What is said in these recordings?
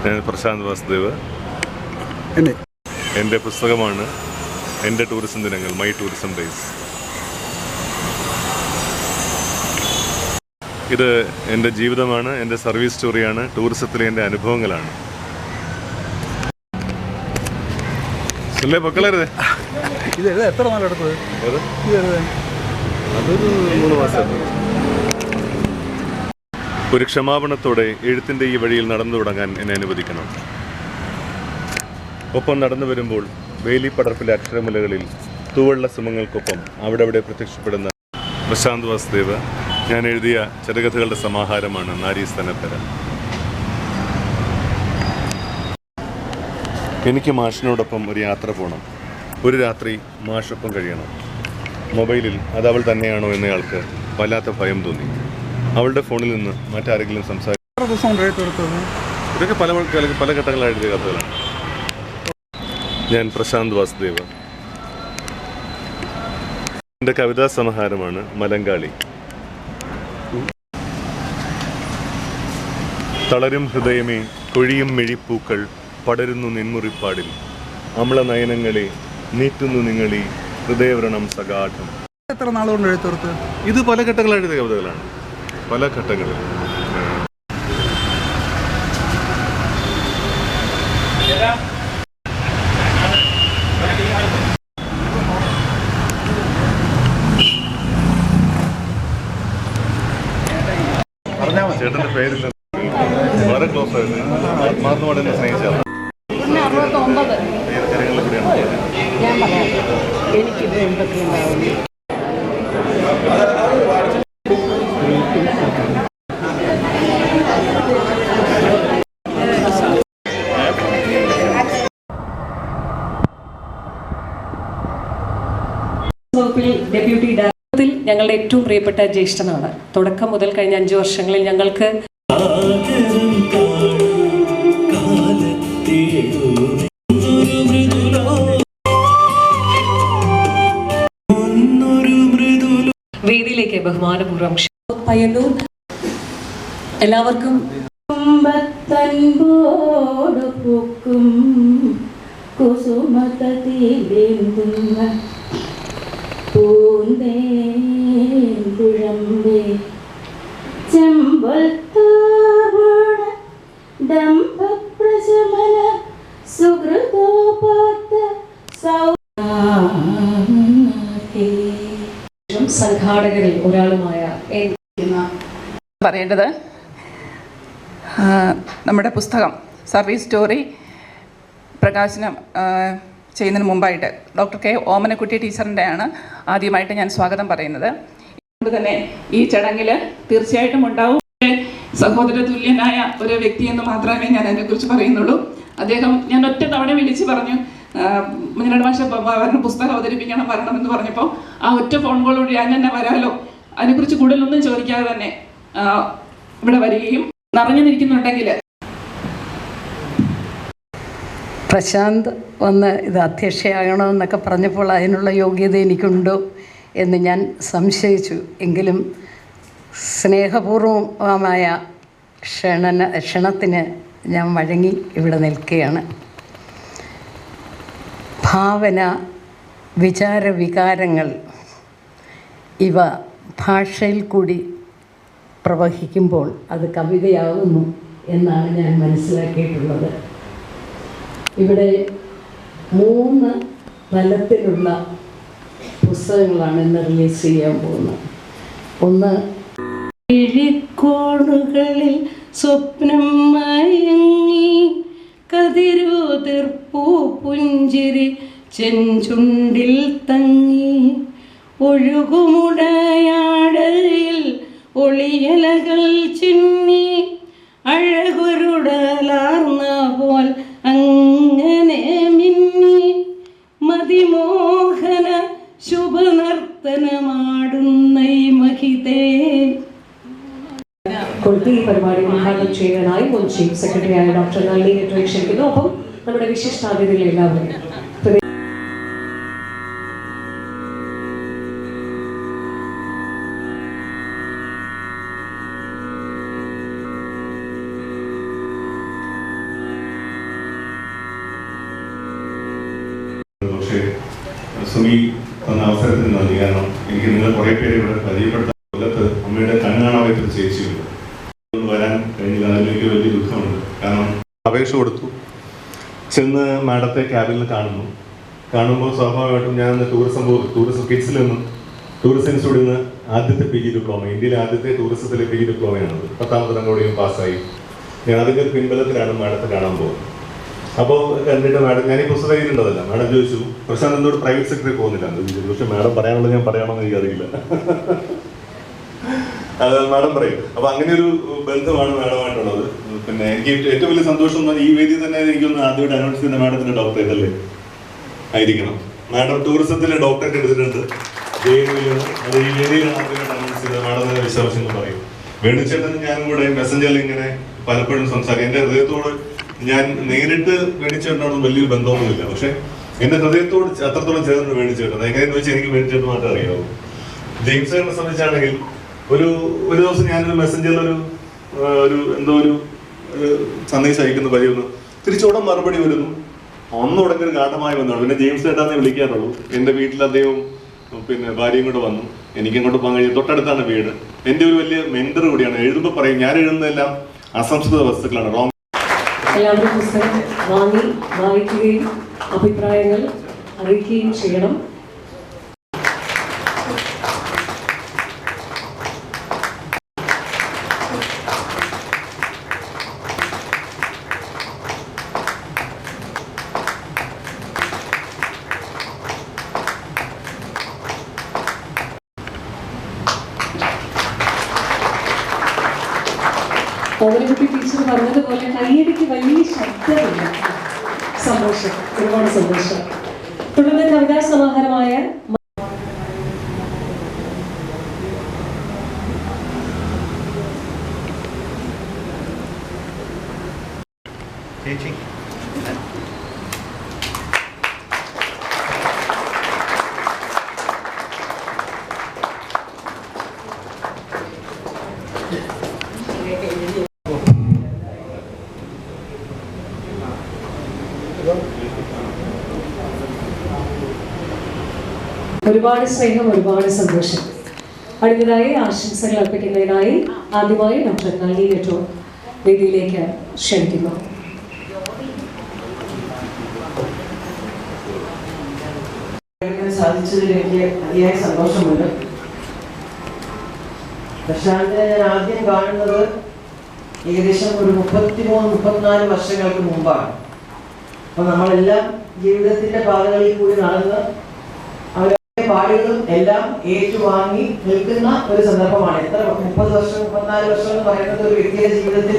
ഞാൻ പ്രശാന്ത് വാസുദേവ്. എൻ്റെ പുസ്തകമാണ് എൻ്റെ ടൂറിസം ദിനങ്ങൾ, മൈ ടൂറിസം ഡേയ്സ്. ഇത് എൻ്റെ ജീവിതമാണ്, എൻ്റെ സർവീസ് സ്റ്റോറിയാണ്, ടൂറിസത്തിലെ എൻ്റെ അനുഭവങ്ങളാണ്. പൊക്കളരുത്. എത്ര നാളെടുത്തത്? അതൊരു 3 മാസം. ഒരു ക്ഷമാപണത്തോടെ എഴുത്തിൻ്റെ ഈ വഴിയിൽ നടന്നു തുടങ്ങാൻ എന്നെ അനുവദിക്കണം. ഒപ്പം നടന്നു വരുമ്പോൾ വേലിപ്പടർപ്പിലെ അക്ഷരമുലകളിൽ തൂവള്ള സുമങ്ങൾക്കൊപ്പം അവിടെ പ്രത്യക്ഷപ്പെടുന്ന പ്രശാന്ത് വാസുദേവ് ഞാൻ എഴുതിയ ചെറുകഥകളുടെ സമാഹാരമാണ് നാരീസ്തനപ്പര. എനിക്ക് മാഷിനോടൊപ്പം ഒരു യാത്ര പോകണം. ഒരു രാത്രി മാഷൊപ്പം കഴിയണം. മൊബൈലിൽ അത് അവൾ തന്നെയാണോ എന്നയാൾക്ക് വല്ലാത്ത ഭയം തോന്നി. അവളുടെ ഫോണിൽ നിന്ന് മറ്റാരെങ്കിലും ഇതൊക്കെ പല ഘട്ടങ്ങളായി എഴുതിയ കഥകളാണ്. ഞാൻ പ്രശാന്ത് വാസുദേവ്. എൻ്റെ കവിതാ സമാഹാരമാണ് മലങ്കാളി. തളരും ഹൃദയമേ, കൊഴിയും മെഴിപ്പൂക്കൾ പടരുന്നു നിൻമുറിപ്പാടിൽ, അമ്ല നയനങ്ങളെ നീറ്റുന്നു നിങ്ങളീ ഹൃദയവ്രണം സഗാഠം. എത്ര നാളുകൊണ്ട് എഴുത്തോർത്ത്? ഇത് പല ഘട്ടങ്ങളായി എഴുതിയ കവിതകളാണ്, പല ഘട്ടങ്ങളിൽ. ചേട്ടൻ്റെ പേരില്ല, വളരെ ക്ലോസ് ആയിരുന്നു. ആത്മാർത്ഥമായിട്ട് എന്നെ സ്നേഹിച്ചാണ്. എനിക്കിത് എന്തൊക്കെയുണ്ടാവുന്നു. ഡെപ്യൂട്ടി ഡയറക്ടറിൽ ഞങ്ങളുടെ ഏറ്റവും പ്രിയപ്പെട്ട ജ്യേഷ്ഠനാണ്. തുടക്കം മുതൽ കഴിഞ്ഞ 5 വർഷങ്ങളിൽ ഞങ്ങൾക്ക് വേദിയിലേക്ക് ബഹുമാനപൂർവ്വം പയ്യന്നൂർ എല്ലാവർക്കും സംഘാടകരിൽ ഒരാളുമായ പറയേണ്ടത്, നമ്മുടെ പുസ്തകം സർവീസ് സ്റ്റോറി പ്രകാശനം ചെയ്യുന്നതിന് മുമ്പായിട്ട് ഡോക്ടർ കെ ഓമനക്കുട്ടി ടീച്ചറിൻ്റെയാണ് ആദ്യമായിട്ട് ഞാൻ സ്വാഗതം പറയുന്നത്. അതുകൊണ്ട് തന്നെ ഈ ചടങ്ങിൽ തീർച്ചയായിട്ടും ഉണ്ടാവും. സഹോദര തുല്യനായ ഒരു വ്യക്തിയെന്ന് മാത്രമേ ഞാൻ അതിനെക്കുറിച്ച് പറയുന്നുള്ളൂ. അദ്ദേഹം ഞാൻ ഒറ്റ തവണ വിളിച്ച് പറഞ്ഞു, മുന്നോട്ട് ഭാഷ അവരുടെ പുസ്തകം അവതരിപ്പിക്കണം വരണമെന്ന് പറഞ്ഞപ്പോൾ ആ ഒറ്റ ഫോൺ കോളോട് ഞാൻ തന്നെ വരാമല്ലോ, അതിനെക്കുറിച്ച് കൂടുതലൊന്നും ചോദിക്കാതെ തന്നെ ഇവിടെ വരികയും നിറഞ്ഞു നിൽക്കുന്നുണ്ടെങ്കിൽ പ്രശാന്ത് വന്ന് ഇത് അധ്യക്ഷയാകണമെന്നൊക്കെ പറഞ്ഞപ്പോൾ അതിനുള്ള യോഗ്യത എനിക്കുണ്ടോ എന്ന് ഞാൻ സംശയിച്ചു. എങ്കിലും സ്നേഹപൂർവമായ ക്ഷണത്തിന് ഞാൻ വഴങ്ങി ഇവിടെ നിൽക്കുകയാണ്. ഭാവന, വിചാരവികാരങ്ങൾ ഇവ ഭാഷയിൽ കൂടി പ്രവഹിക്കുമ്പോൾ അത് കവിതയാകുന്നു എന്നാണ് ഞാൻ മനസ്സിലാക്കിയിട്ടുള്ളത്. ഇവിടെ 3 തലത്തിലുള്ള പുസ്തകങ്ങളാണ് ഇന്ന് റിലീസ് ചെയ്യാൻ പോകുന്നത്. ഒന്ന്, കിഴിക്കോണുകളിൽ സ്വപ്നം മയങ്ങി കതിരുതിർപ്പൂ പുഞ്ചിരി ചെഞ്ചുണ്ടിൽ തങ്ങി ഒഴുകുമുടയാടയിൽ ഒളിയലകൾ ചിന്നി അഴകൊരുടലാർന്ന പോൽ അങ്ങനെ മിന്നി മതിമോഹന ശുഭനർത്തനമാടുന്ന മഹിതേ. കൊടുത്ത് ഈ പരിപാടി ഉദ്ഘാടനം ചെയ്യാനായി മുൻ ചീഫ് സെക്രട്ടറിയായ ഡോക്ടർ നളിനി ക്ഷണിക്കുന്നു. ഒപ്പം നമ്മുടെ വിശിഷ്ടാതിഥികൾ എല്ലാവരും സുമി തന്ന അവസരത്തിന് നന്ദി. കാരണം എനിക്ക് നിങ്ങൾ കുറേ പേര് ഇവിടെ പരിചയപ്പെടുത്താൻ കൊല്ലത്ത് അമ്മയുടെ കണ്ണാണാവായിട്ടൊരു ചേച്ചിയുണ്ട്. വരാൻ കഴിഞ്ഞില്ല, അതിലേക്ക് വലിയ ദുഃഖമുണ്ട്. കാരണം അപേക്ഷ കൊടുത്തു, ചെന്ന് മാഡത്തെ ക്യാബിനിൽ കാണുമ്പോൾ സ്വാഭാവികമായിട്ടും ഞാൻ ടൂറിസം കിഡ്സിൽ നിന്നും ടൂറിസം ഇൻസ്റ്റിറ്റ്യൂട്ടിൽ നിന്ന് ആദ്യത്തെ PG ഡിപ്ലോമ, ഇന്ത്യയിലെ ആദ്യത്തെ ടൂറിസത്തിലെ PG ഡിപ്ലോമയാണത്. 10ാമത്തെ റെക്കോർഡിയും പാസ്സായി. ഞാൻ അതിൻ്റെ ഒരു പിൻബലത്തിലാണ് മാഡത്തെ കാണാൻ പോകുന്നത്. അപ്പോൾ കണ്ടിട്ട് മാഡം, ഞാൻ ഈ പുസ്തകം എഴുതിയിട്ടുണ്ടതല്ല, മാഡം ചോദിച്ചു പ്രശാന്ത് എന്നോട് പ്രൈവറ്റ് സെക്രട്ടറി പോകുന്നില്ല എന്ന് ചോദിച്ചു. പക്ഷെ മാഡം പറയാനുള്ളത് ഞാൻ പറയണമെന്ന് എനിക്കറിയില്ല. മാഡം പറയും. അപ്പോൾ അങ്ങനെ ഒരു ബന്ധമാണ് മാഡമായിട്ടുള്ളത്. പിന്നെ എനിക്ക് ഏറ്റവും വലിയ സന്തോഷം എന്ന് പറഞ്ഞാൽ ഈ വേദി തന്നെ എനിക്കൊന്ന് ആദ്യമായിട്ട് അനൗൺസ് ചെയ്യുന്ന മാഡത്തിൻ്റെ ഡോക്ടറേറ്റ് അല്ലേ ആയിരിക്കണം. മാഡം ടൂറിസത്തിലെ ഡോക്ടറേറ്റ് എടുത്തിട്ടുണ്ട്. അത് ഈ വേദിയിലാണ് ആദ്യമായിട്ട് അനൗൺസ് ചെയ്തത്. മാഡം തന്നെ വിശ്വാസം പറയും. വേണിച്ചേട്ടൻ ഞാനും കൂടെ മെസ്സഞ്ചറിൽ ഇങ്ങനെ പലപ്പോഴും സംസാരിക്കും. എൻ്റെ ഹൃദയത്തോട് ഞാൻ നേരിട്ട് വേണിച്ചേട്ടനോട് വലിയൊരു ബന്ധമൊന്നുമില്ല, പക്ഷെ എൻ്റെ ഹൃദയത്തോട് അത്രത്തോളം ചേർന്ന് വേണിച്ചേട്ടൻ. എങ്ങനെയെന്ന് വെച്ചാൽ എനിക്ക് വേണിച്ചേട്ടൻ മാത്രമേ അറിയാവൂ. ജെയിംസ് സാറിനെ സംബന്ധിച്ചാണെങ്കിൽ ഒരു ദിവസം ഞാനൊരു മെസ്സഞ്ചറിൽ ഒരു സന്ദേശം അയക്കുന്ന പരിയൊന്ന് തിരിച്ചോടെ മറുപടി വരുന്നു. അന്ന് ഉടനെ ഒരു ഗാഠമായി വന്നതാണ്. പിന്നെ ജെയിംസ് ചേട്ടാന്നേ വിളിക്കാറുള്ളൂ. എൻ്റെ വീട്ടിൽ അദ്ദേഹവും പിന്നെ ഭാര്യയും കൂടെ വന്നു. എനിക്കങ്ങോട്ട് പോകാൻ കഴിയും. തൊട്ടടുത്താണ് വീട്. എൻ്റെ ഒരു വലിയ മെന്റർ കൂടിയാണ്. എഴുതുമ്പോൾ പറയും ഞാൻ എഴുതുന്നതെല്ലാം അസംസ്കൃത വസ്തുക്കളാണ്. എല്ലാവരും പുസ്തകം വാങ്ങി വായിക്കുകയും അഭിപ്രായങ്ങൾ അറിയിക്കുകയും ചെയ്യണം. ഓമനക്കുട്ടി ടീച്ചർ പറഞ്ഞതുപോലെ കയ്യടിക്ക് വലിയ ശബ്ദമില്ല. സന്തോഷം, ഒരുപാട് സന്തോഷം. തുടർന്ന് കവിതാ സമാഹാരമായ ഒരുപാട് സ്നേഹം, ഒരുപാട് സന്തോഷം. അടുത്തതായി ആശംസകൾ അർപ്പിക്കുന്നതിനായി ആദ്യമായി ഡോക്ടർ നളിനി നെറ്റോ വേദിയിലേക്ക് ക്ഷണിക്കുന്നു. സാധിച്ചതിൽ എനിക്ക് അതിയായ സന്തോഷമുണ്ട്. പ്രശാന്തിനെ ഞാൻ ആദ്യം കാണുന്നത് ഏകദേശം ഒരു 33-34 വർഷങ്ങൾക്ക് മുമ്പാണ്. അപ്പോൾ നമ്മളെല്ലാം ജീവിതത്തിന്റെ പാതകളിൽ കൂടി നടന്ന് അവരുടെ പാടുകളും എല്ലാം ഏറ്റുവാങ്ങി നിൽക്കുന്ന ഒരു സന്ദർഭമാണ്. എത്ര 30 വർഷം 34 വർഷം എന്ന് പറയുന്നത് ഒരു വ്യക്തിയുടെ ജീവിതത്തിൽ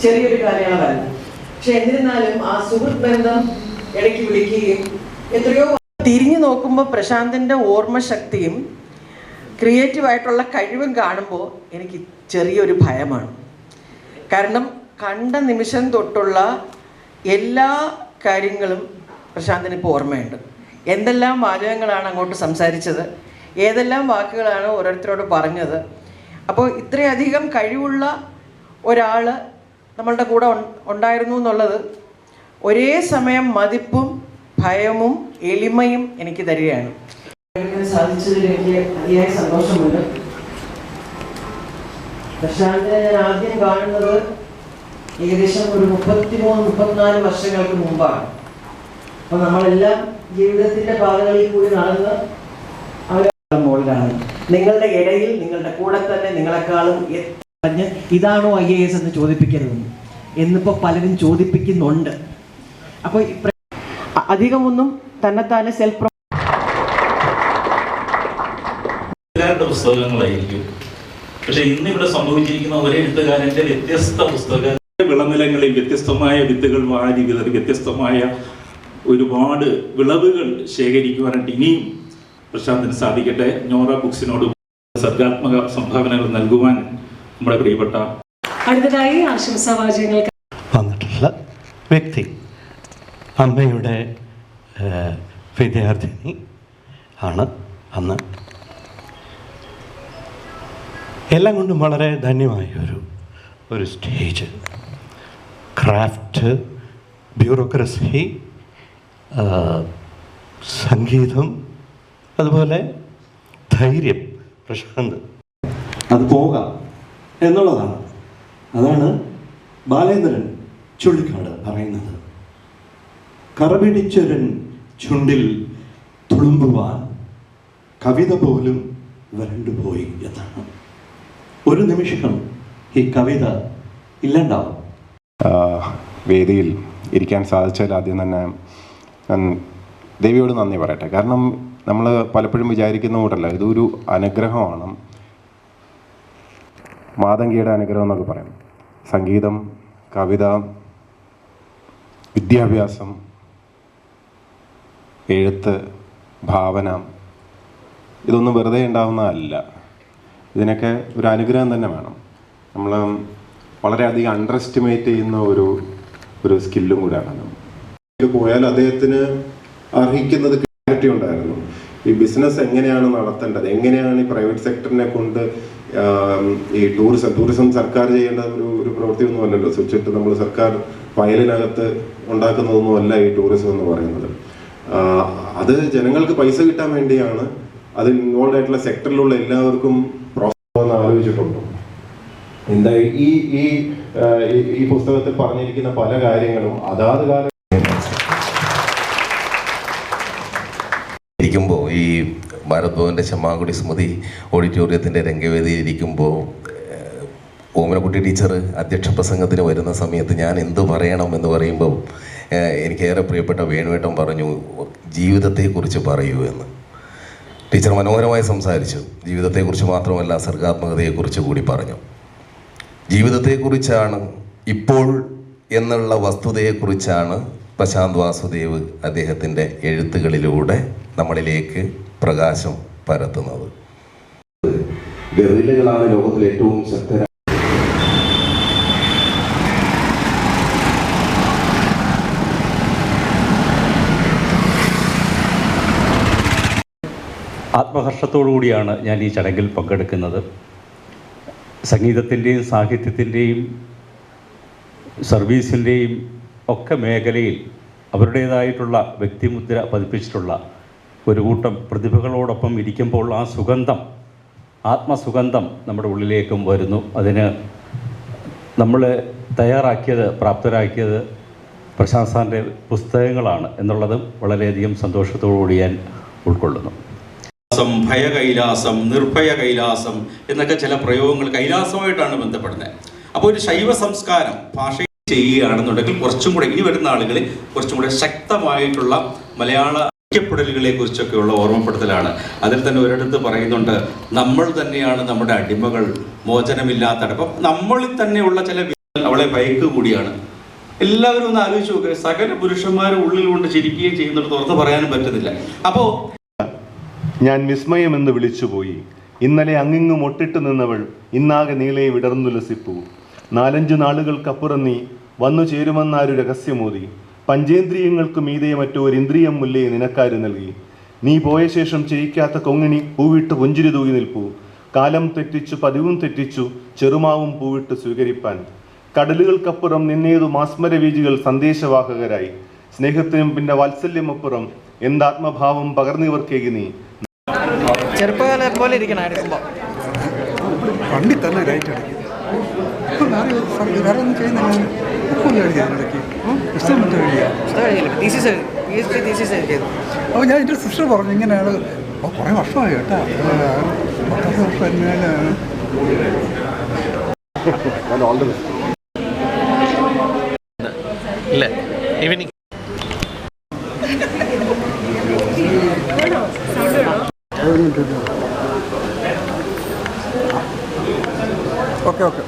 ചെറിയൊരു കാലയളവല്ല. പക്ഷെ എന്നിരുന്നാലും ആ സുഹൃത്ത് ബന്ധം ഇടയ്ക്ക് വിളിക്കുകയും എത്രയോ തിരിഞ്ഞു നോക്കുമ്പോൾ പ്രശാന്തിൻ്റെ ഓർമ്മശക്തിയും ക്രിയേറ്റീവായിട്ടുള്ള കഴിവും കാണുമ്പോൾ എനിക്ക് ചെറിയൊരു ഭയമാണ്. കാരണം കണ്ട നിമിഷം തൊട്ടുള്ള എല്ലാ കാര്യങ്ങളും പ്രശാന്തിന് ഇപ്പോൾ ഓർമ്മയുണ്ട്. എന്തെല്ലാം വാചകങ്ങളാണ് അങ്ങോട്ട് സംസാരിച്ചത്, ഏതെല്ലാം വാക്കുകളാണ് ഓരോരുത്തരോട് പറഞ്ഞത്. അപ്പോൾ ഇത്രയധികം കഴിവുള്ള ഒരാൾ നമ്മളുടെ കൂടെ ഉണ്ടായിരുന്നു എന്നുള്ളത് ഒരേ സമയം മതിപ്പും ഭയവും എളിമയും എനിക്ക് തരികയാണ്. സാധിച്ചതിൽ എനിക്ക് അതിയായ സന്തോഷമുണ്ട്. പ്രശാന്തിനെ ഞാൻ ആദ്യം കാണുന്നത് ഏകദേശം ഒരു 33-34 വർഷങ്ങൾക്ക് മുമ്പാണ്. അപ്പോൾ നമ്മളെല്ലാം ജീവിതത്തിന്റെ പാതകളിൽ കൂടി നടന്ന് അവരുടെ മുകളിലാണ്. നിങ്ങളുടെ ഇടയിൽ നിങ്ങളുടെ കൂടെ തന്നെ നിങ്ങളെക്കാളും പറഞ്ഞ് ഇതാണോ IAS എന്ന് ചോദിപ്പിക്കരുതെന്ന് എന്നിപ്പോൾ പലരും ചോദിപ്പിക്കുന്നുണ്ട്. അപ്പോൾ അധികമൊന്നും തന്നെത്താനെ സെൽഫ് പുസ്തകങ്ങളായിരിക്കും. പക്ഷെ ഇന്നിവിടെ സംഭവിച്ചിരിക്കുന്ന ഒരേ എഴുത്തുകാരൻ്റെ വ്യത്യസ്ത പുസ്തക വിളനിലങ്ങളിൽ വ്യത്യസ്തമായ വിത്തുകൾ വാരി വിതറി വ്യത്യസ്തമായ ഒരുപാട് വിളവുകൾ ശേഖരിക്കുവാനായിട്ട് ഇനിയും പ്രശാന്തിന് സാധിക്കട്ടെ. നോറ ബുക്സിനോട് സർഗാത്മക സംഭാവനകൾ നൽകുവാൻ നമ്മുടെ പ്രിയപ്പെട്ട അടുത്തതായി ആശംസാവാചകങ്ങൾ വന്നിട്ടുള്ള വ്യക്തി അമ്മയുടെ വിദ്യാർത്ഥിനി ആണ്. അന്ന് എല്ലാം കൊണ്ടും വളരെ ധന്യമായ ഒരു സ്റ്റേജ്, ക്രാഫ്റ്റ്, ബ്യൂറോക്രസി, സംഗീതം, അതുപോലെ ധൈര്യം, പ്രശാന്ത്, അത് പോകാം എന്നുള്ളതാണ്. അതാണ് ബാലേന്ദ്രൻ ചുള്ളിക്കാട് പറയുന്നത്. കറപിടിച്ചൊരൻ ചുണ്ടിൽ തുളുമ്പുവാൻ കവിത പോലും വരണ്ടുപോയി എന്നാണ്. ഒരു നിമിഷം ഈ കവിത ഇല്ലണ്ടാവും. വേദിയിൽ ഇരിക്കാൻ സാധിച്ചാൽ ആദ്യം തന്നെ ഞാൻ ദേവിയോട് നന്ദി പറയട്ടെ. കാരണം നമ്മൾ പലപ്പോഴും വിചാരിക്കുന്ന കൂട്ടല്ല, ഇതൊരു അനുഗ്രഹമാണ്. മാതങ്കിയുടെ അനുഗ്രഹം എന്നൊക്കെ പറയും. സംഗീതം, കവിത, വിദ്യാഭ്യാസം, എഴുത്ത്, ഭാവന, ഇതൊന്നും വെറുതെ ഉണ്ടാവുന്നതല്ല. ഇതിനൊക്കെ ഒരു അനുഗ്രഹം തന്നെ വേണം. നമ്മൾ വളരെയധികം അണ്ടർ എസ്റ്റിമേറ്റ് ചെയ്യുന്ന ഒരു സ്കില്ലും കൂടെയാണ്. പോയാൽ അദ്ദേഹത്തിന് അർഹിക്കുന്നത് ക്ലാരിറ്റി ഉണ്ടായിരുന്നു. ഈ ബിസിനസ് എങ്ങനെയാണ് നടത്തേണ്ടത്, എങ്ങനെയാണ് ഈ പ്രൈവറ്റ് സെക്ടറിനെ കൊണ്ട് ഈ ടൂറിസം സർക്കാർ ചെയ്യേണ്ട ഒരു പ്രവൃത്തിയൊന്നും അല്ലല്ലോ. സ്വിച്ചിട്ട് നമ്മൾ സർക്കാർ ഫയലിനകത്ത് ഉണ്ടാക്കുന്നതൊന്നുമല്ല ഈ ടൂറിസം എന്ന് പറയുന്നത്. അത് ജനങ്ങൾക്ക് പൈസ കിട്ടാൻ വേണ്ടിയാണ്. അതിൽ ഇൻവോൾവ് ആയിട്ടുള്ള സെക്ടറിലുള്ള എല്ലാവർക്കും പ്രോസസ് എന്ന് ആലോചിച്ചിട്ടുണ്ടോ? എന്താ ഈ പുസ്തകത്തിൽ പറഞ്ഞിരിക്കുന്ന പല കാര്യങ്ങളും അതാത് കാലം ഇരിക്കുമ്പോൾ ഈ ഭാരത് ഭവൻ്റെ ചെമ്മാങ്കുടി സ്മൃതി ഓഡിറ്റോറിയത്തിൻ്റെ രംഗവേദിയിൽ ഇരിക്കുമ്പോൾ ഓമനക്കുട്ടി ടീച്ചർ അധ്യക്ഷ പ്രസംഗത്തിന് വരുന്ന സമയത്ത് ഞാൻ എന്തു പറയണം എന്ന് പറയുമ്പോൾ എനിക്കേറെ പ്രിയപ്പെട്ട വേണുവേട്ടൻ പറഞ്ഞു, ജീവിതത്തെക്കുറിച്ച് പറയൂ എന്ന്. ടീച്ചർ മനോഹരമായി സംസാരിച്ചു. ജീവിതത്തെക്കുറിച്ച് മാത്രമല്ല, സർഗാത്മകതയെക്കുറിച്ച് കൂടി പറഞ്ഞു. ജീവിതത്തെക്കുറിച്ചാണ്, ഇപ്പോൾ എന്നുള്ള വസ്തുതയെക്കുറിച്ചാണ് പ്രശാന്ത് വാസുദേവ് അദ്ദേഹത്തിൻ്റെ എഴുത്തുകളിലൂടെ നമ്മളിലേക്ക് പ്രകാശം പരത്തുന്നത്. ഗറില്ലകളാണ് ലോകത്തിലെ ഏറ്റവും ശക്തരായ ആത്മഹർഷത്തോടു കൂടിയാണ് ഞാൻ ഈ ചടങ്ങിൽ പങ്കെടുക്കുന്നത്. സംഗീതത്തിൻ്റെയും സാഹിത്യത്തിൻ്റെയും സർവീസിൻ്റെയും ഒക്കെ മേഖലയിൽ അവരുടേതായിട്ടുള്ള വ്യക്തിമുദ്ര പതിപ്പിച്ചിട്ടുള്ള ഒരു കൂട്ടം പ്രതിഭകളോടൊപ്പം ഇരിക്കുമ്പോൾ ആ സുഗന്ധം, ആത്മസുഗന്ധം നമ്മുടെ ഉള്ളിലേക്കും വരുന്നു. അതിന് നമ്മൾ തയ്യാറാക്കിയത്, പ്രാപ്തരാക്കിയത് പ്രശാന്ത് സാറിൻ്റെ പുസ്തകങ്ങളാണ് എന്നുള്ളതും വളരെയധികം സന്തോഷത്തോടുകൂടി ഞാൻ ഉൾക്കൊള്ളുന്നു. ഭയ കൈലാസം, നിർഭയ കൈലാസം എന്നൊക്കെ ചില പ്രയോഗങ്ങൾ കൈലാസമായിട്ടാണ് ബന്ധപ്പെടുന്നത്. അപ്പോൾ ഒരു ശൈവ സംസ്കാരം ഭാഷ ചെയ്യുകയാണെന്നുണ്ടെങ്കിൽ കുറച്ചും കൂടെ ഇനി വരുന്ന ആളുകളിൽ കുറച്ചും കൂടെ ശക്തമായിട്ടുള്ള മലയാള ഐക്യപ്പെടലുകളെ കുറിച്ചൊക്കെയുള്ള ഓർമ്മപ്പെടുത്തലാണ്. അതിൽ തന്നെ ഒരിടത്ത് പറയുന്നുണ്ട്, നമ്മൾ തന്നെയാണ് നമ്മുടെ അടിമകൾ, മോചനമില്ലാത്ത. അപ്പം നമ്മളിൽ തന്നെയുള്ള ചില അവളെ ഭയക്ക് കൂടിയാണ്. എല്ലാവരും ഒന്ന് ആലോചിച്ച് നോക്കുക. സകല പുരുഷന്മാരും ഉള്ളിൽ കൊണ്ട് ചിരിക്കുകയും ചെയ്യുന്നിടത്ത് തുറന്ന് പറയാനും പറ്റുന്നില്ല. അപ്പോൾ ഞാൻ വിസ്മയമെന്ന് വിളിച്ചുപോയി. ഇന്നലെ അങ്ങിങ്ങും ഒട്ടിട്ട് നിന്നവൾ ഇന്നാകെ നീളെ വിടർന്നുലസിപ്പു. 4-5 നാളുകൾക്കപ്പുറം നീ വന്നു ചേരുമെന്നാരു രഹസ്യമോതി. പഞ്ചേന്ദ്രിയങ്ങൾക്ക് മീതെ മറ്റൊരിന്ദ്രിയം മുല്ലേ നിനക്കാര് നൽകി. നീ പോയ ശേഷം ചെയ്യിക്കാത്ത കൊങ്ങിണി പൂവിട്ട് പുഞ്ചിരി തൂകി നിൽപ്പു. കാലം തെറ്റിച്ചു പതിവും തെറ്റിച്ചു ചെറുമാവും പൂവിട്ട് സ്വീകരിപ്പാൻ. കടലുകൾക്കപ്പുറം നിന്നേതു മാസ്മരവീജികൾ സന്ദേശവാഹകരായി. സ്നേഹത്തിനും പിന്നെ വാത്സല്യമപ്പുറം എന്താത്മഭാവം പകർന്നിവർക്കേകി നീ. ചെറുപ്പകാലം പോലെ ഇരിക്കണം എടുക്കുമ്പോൾ. വണ്ടി തന്നെ ലൈറ്റ് അടയ്ക്കും. ഇപ്പം വേറെ ഒന്നും ചെയ്യുന്നില്ല. ബുക്കൊന്നും എഴുതിയാണ് ഇടയ്ക്ക്. പുസ്തകം മറ്റോ എഴുതിയാ. അപ്പോൾ ഞാൻ എൻ്റെ സിസ്റ്റർ പറഞ്ഞു ഇങ്ങനെയാണ്. അപ്പോൾ കുറേ വർഷമായി കേട്ടോ. 10 വർഷം എന്നാണ്. ഇല്ല ഈവനിങ് ഓക്കെ.